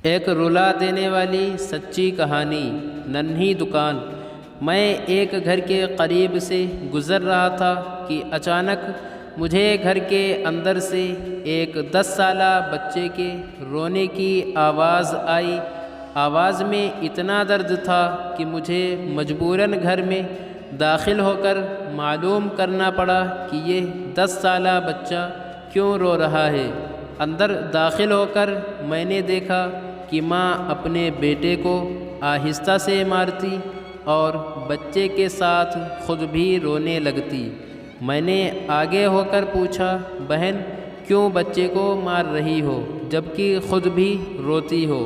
ایک رلا دینے والی سچی کہانی۔ ننھی دکان۔ میں ایک گھر کے قریب سے گزر رہا تھا کہ اچانک مجھے گھر کے اندر سے ایک 10 سالہ بچے کے رونے کی آواز آئی۔ آواز میں اتنا درد تھا کہ مجھے مجبوراً گھر میں داخل ہو کر معلوم کرنا پڑا کہ یہ 10 سالہ بچہ کیوں رو رہا ہے۔ اندر داخل ہو کر میں نے دیکھا کہ ماں اپنے بیٹے کو آہستہ سے مارتی اور بچے کے ساتھ خود بھی رونے لگتی۔ میں نے آگے ہو کر پوچھا، بہن کیوں بچے کو مار رہی ہو جبکہ خود بھی روتی ہو؟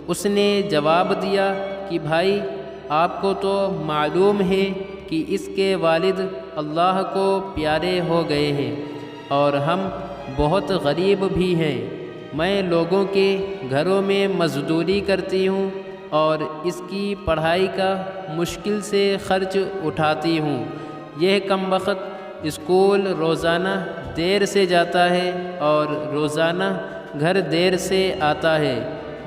اس نے جواب دیا کہ بھائی آپ کو تو معلوم ہے کہ اس کے والد اللہ کو پیارے ہو گئے ہیں اور ہم بہت غریب بھی ہیں۔ میں لوگوں کے گھروں میں مزدوری کرتی ہوں اور اس کی پڑھائی کا مشکل سے خرچ اٹھاتی ہوں۔ یہ کمبخت اسکول روزانہ دیر سے جاتا ہے اور روزانہ گھر دیر سے آتا ہے۔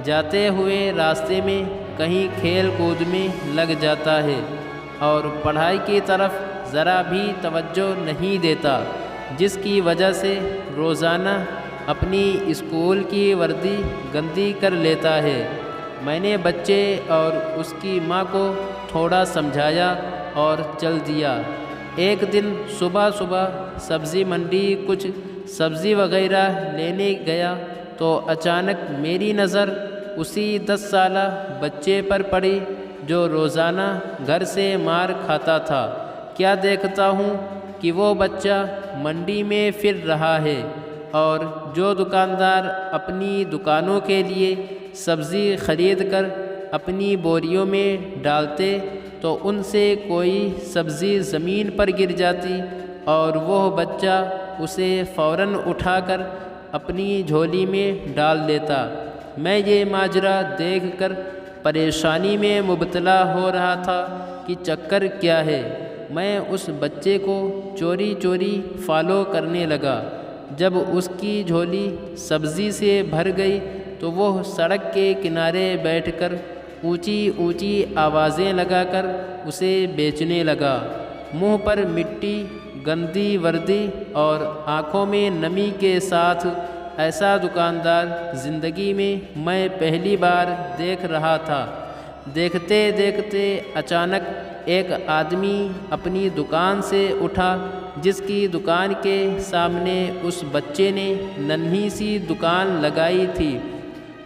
جاتے ہوئے راستے میں کہیں کھیل کود میں لگ جاتا ہے اور پڑھائی کی طرف ذرا بھی توجہ نہیں دیتا، جس کی وجہ سے روزانہ اپنی اسکول کی وردی گندی کر لیتا ہے۔ میں نے بچے اور اس کی ماں کو تھوڑا سمجھایا اور چل دیا۔ ایک دن صبح سبزی منڈی کچھ سبزی وغیرہ لینے گیا تو اچانک میری نظر اسی 10 سالہ بچے پر پڑی جو روزانہ گھر سے مار کھاتا تھا۔ کیا دیکھتا ہوں کہ وہ بچہ منڈی میں پھر رہا ہے اور جو دکاندار اپنی دکانوں کے لیے سبزی خرید کر اپنی بوریوں میں ڈالتے تو ان سے کوئی سبزی زمین پر گر جاتی اور وہ بچہ اسے فوراً اٹھا کر اپنی جھولی میں ڈال لیتا۔ میں یہ ماجرا دیکھ کر پریشانی میں مبتلا ہو رہا تھا کہ چکر کیا ہے۔ میں اس بچے کو چوری چوری فالو کرنے لگا۔ جب اس کی جھولی سبزی سے بھر گئی تو وہ سڑک کے کنارے بیٹھ کر اونچی اونچی آوازیں لگا کر اسے بیچنے لگا۔ منہ پر مٹی، گندی وردی اور آنکھوں میں نمی کے ساتھ ایسا دکاندار زندگی میں پہلی بار دیکھ رہا تھا۔ دیکھتے دیکھتے اچانک ایک آدمی اپنی دکان سے اٹھا جس کی دکان کے سامنے اس بچے نے ننھی سی دکان لگائی تھی۔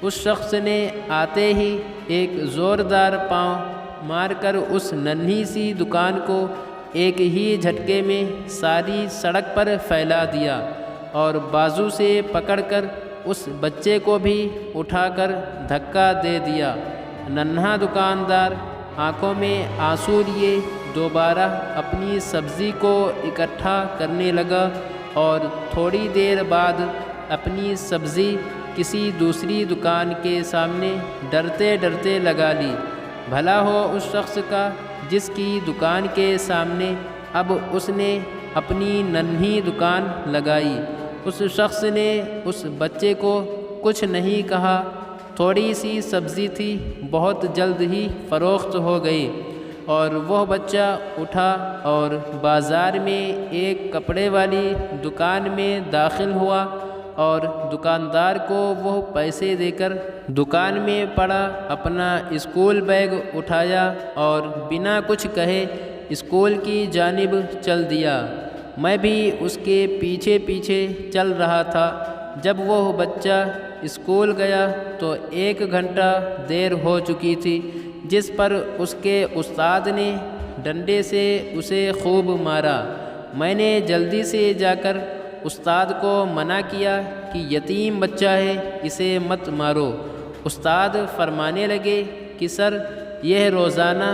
اس شخص نے آتے ہی ایک زوردار پاؤں مار کر اس ننھی سی دکان کو ایک ہی جھٹکے میں ساری سڑک پر پھیلا دیا اور بازو سے پکڑ کر اس بچے کو بھی اٹھا کر دھکا دے دیا۔ ننھا دکاندار آنکھوں میں آنسو لیے دوبارہ اپنی سبزی کو اکٹھا کرنے لگا اور تھوڑی دیر بعد اپنی سبزی کسی دوسری دکان کے سامنے ڈرتے ڈرتے لگا لی۔ بھلا ہو اس شخص کا جس کی دکان کے سامنے اب اس نے اپنی ننھی دکان لگائی۔ اس شخص نے اس بچے کو کچھ نہیں کہا۔ تھوڑی سی سبزی تھی، بہت جلد ہی فروخت ہو گئی اور وہ بچہ اٹھا اور بازار میں ایک کپڑے والی دکان میں داخل ہوا اور دکاندار کو وہ پیسے دے کر دکان میں پڑا اپنا اسکول بیگ اٹھایا اور بنا کچھ کہے اسکول کی جانب چل دیا۔ میں بھی اس کے پیچھے پیچھے چل رہا تھا۔ جب وہ بچہ اسکول گیا تو 1 گھنٹہ دیر ہو چکی تھی، جس پر اس کے استاد نے ڈنڈے سے اسے خوب مارا۔ میں نے جلدی سے جا کر استاد کو منع کیا کہ یتیم بچہ ہے، اسے مت مارو۔ استاد فرمانے لگے کہ سر یہ روزانہ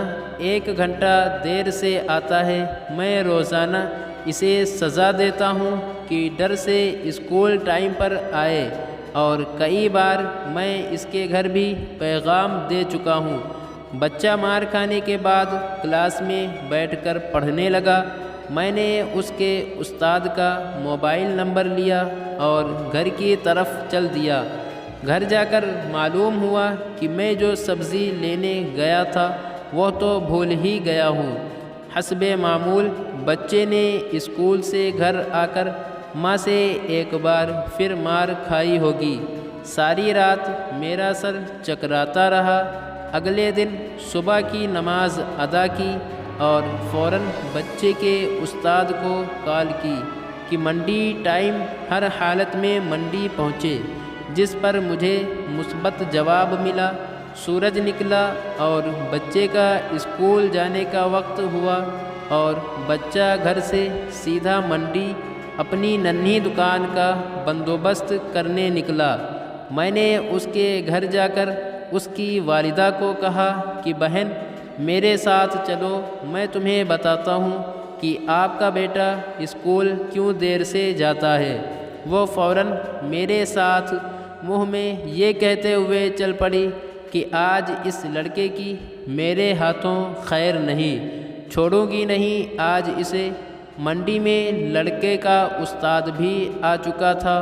1 گھنٹہ دیر سے آتا ہے، میں روزانہ اسے سزا دیتا ہوں کہ ڈر سے اسکول ٹائم پر آئے اور کئی بار میں اس کے گھر بھی پیغام دے چکا ہوں۔ بچہ مار کھانے کے بعد کلاس میں بیٹھ کر پڑھنے لگا۔ میں نے اس کے استاد کا موبائل نمبر لیا اور گھر کی طرف چل دیا۔ گھر جا کر معلوم ہوا کہ میں جو سبزی لینے گیا تھا وہ تو بھول ہی گیا ہوں۔ حسب معمول بچے نے اسکول سے گھر آ کر ماں سے ایک بار پھر مار کھائی ہوگی۔ ساری رات میرا سر چکراتا رہا۔ اگلے دن صبح کی نماز ادا کی اور فوراً بچے کے استاد کو کال کی کہ منڈی ٹائم ہر حالت میں منڈی پہنچے، جس پر مجھے مثبت جواب ملا۔ سورج نکلا اور بچے کا اسکول جانے کا وقت ہوا اور بچہ گھر سے سیدھا منڈی اپنی ننھی دکان کا بندوبست کرنے نکلا۔ میں نے اس کے گھر جا کر اس کی والدہ کو کہا کہ بہن میرے ساتھ چلو، میں تمہیں بتاتا ہوں کہ آپ کا بیٹا اسکول کیوں دیر سے جاتا ہے۔ وہ فوراً میرے ساتھ منہ میں یہ کہتے ہوئے چل پڑی کہ آج اس لڑکے کی میرے ہاتھوں خیر نہیں، چھوڑوں گی نہیں آج اسے۔ منڈی میں لڑکے کا استاد بھی آ چکا تھا۔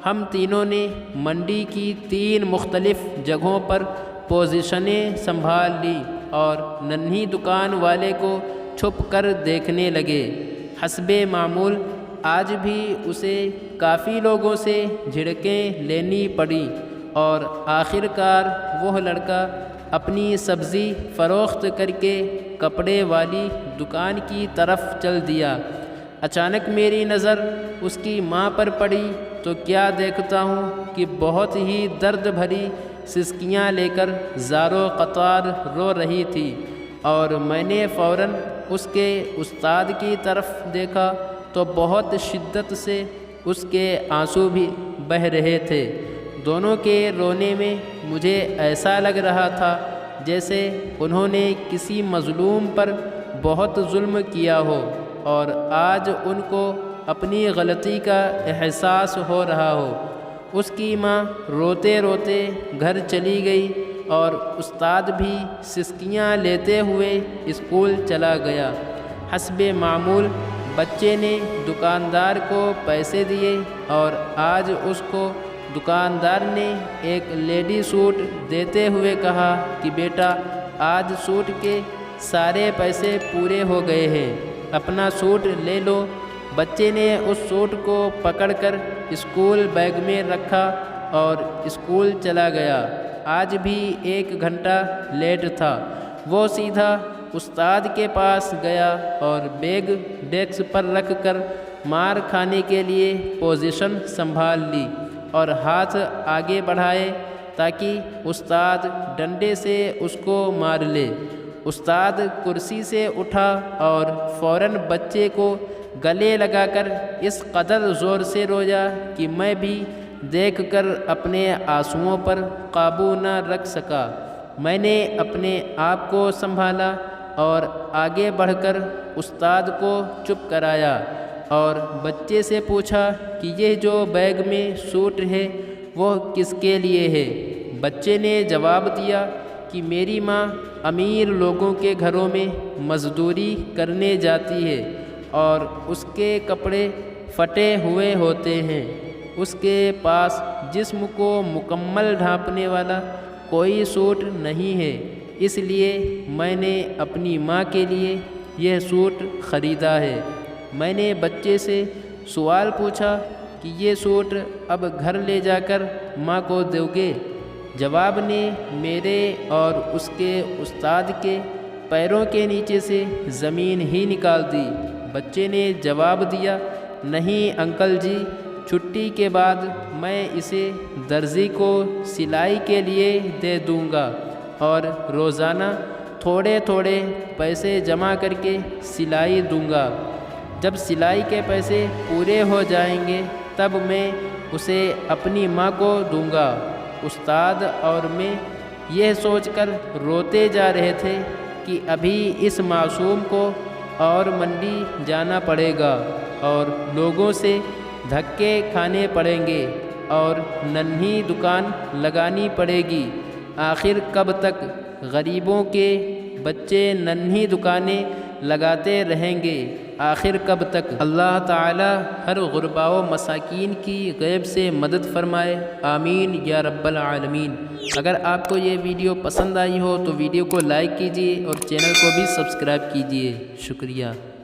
ہم تینوں نے منڈی کی 3 مختلف جگہوں پر پوزیشنیں سنبھال لی اور ننھی دکان والے کو چھپ کر دیکھنے لگے۔ حسب معمول آج بھی اسے کافی لوگوں سے جھڑکیں لینی پڑیں اور آخر کار وہ لڑکا اپنی سبزی فروخت کر کے کپڑے والی دکان کی طرف چل دیا۔ اچانک میری نظر اس کی ماں پر پڑی تو کیا دیکھتا ہوں کہ بہت ہی درد بھری سسکیاں لے کر زارو قطار رو رہی تھی، اور میں نے فوراً اس کے استاد کی طرف دیکھا تو بہت شدت سے اس کے آنسو بھی بہہ رہے تھے۔ دونوں کے رونے میں مجھے ایسا لگ رہا تھا جیسے انہوں نے کسی مظلوم پر بہت ظلم کیا ہو اور آج ان کو اپنی غلطی کا احساس ہو رہا ہو۔ اس کی ماں روتے روتے گھر چلی گئی اور استاد بھی سسکیاں لیتے ہوئے اسکول چلا گیا۔ حسب معمول بچے نے دکاندار کو پیسے دیے اور آج اس کو دکاندار نے ایک لیڈی سوٹ دیتے ہوئے کہا کہ بیٹا آج سوٹ کے سارے پیسے پورے ہو گئے ہیں، اپنا سوٹ لے لو۔ بچے نے اس سوٹ کو پکڑ کر اسکول بیگ میں رکھا اور اسکول چلا گیا۔ آج بھی 1 گھنٹہ لیٹ تھا۔ وہ سیدھا استاد کے پاس گیا اور بیگ ڈیسک پر رکھ کر مار کھانے کے لیے پوزیشن سنبھال لی اور ہاتھ آگے بڑھائے تاکہ استاد ڈنڈے سے اس کو مار لے۔ استاد کرسی سے اٹھا اور فوراً بچے کو گلے لگا کر اس قدر زور سے رویا کہ میں بھی دیکھ کر اپنے آنسوؤں پر قابو نہ رکھ سکا۔ میں نے اپنے آپ کو سنبھالا اور آگے بڑھ کر استاد کو چپ کرایا اور بچے سے پوچھا کہ یہ جو بیگ میں سوٹ ہے وہ کس کے لیے ہے؟ بچے نے جواب دیا کہ میری ماں امیر لوگوں کے گھروں میں مزدوری کرنے جاتی ہے اور اس کے کپڑے پھٹے ہوئے ہوتے ہیں، اس کے پاس جسم کو مکمل ڈھانپنے والا کوئی سوٹ نہیں ہے، اس لیے میں نے اپنی ماں کے لیے یہ سوٹ خریدا ہے۔ میں نے بچے سے سوال پوچھا کہ یہ سوٹ اب گھر لے جا کر ماں کو دو گے؟ جواب نے میرے اور اس کے استاد کے پیروں کے نیچے سے زمین ہی نکال دی۔ بچے نے جواب دیا نہیں انکل جی، چھٹی کے بعد میں اسے درزی کو سلائی کے لیے دے دوں گا اور روزانہ تھوڑے تھوڑے پیسے جمع کر کے سلائی دوں گا۔ جب سلائی کے پیسے پورے ہو جائیں گے تب میں اسے اپنی ماں کو دوں گا۔ استاد اور میں یہ سوچ کر روتے جا رہے تھے کہ ابھی اس معصوم کو اور منڈی جانا پڑے گا اور لوگوں سے دھکے کھانے پڑیں گے اور ننھی دکان لگانی پڑے گی۔ آخر کب تک غریبوں کے بچے ننھی دکانیں لگاتے رہیں گے؟ آخر کب تک؟ اللہ تعالی ہر غربا و مساکین کی غیب سے مدد فرمائے، آمین یا رب العالمین۔ اگر آپ کو یہ ویڈیو پسند آئی ہو تو ویڈیو کو لائک کیجیے اور چینل کو بھی سبسکرائب کیجیے۔ شکریہ۔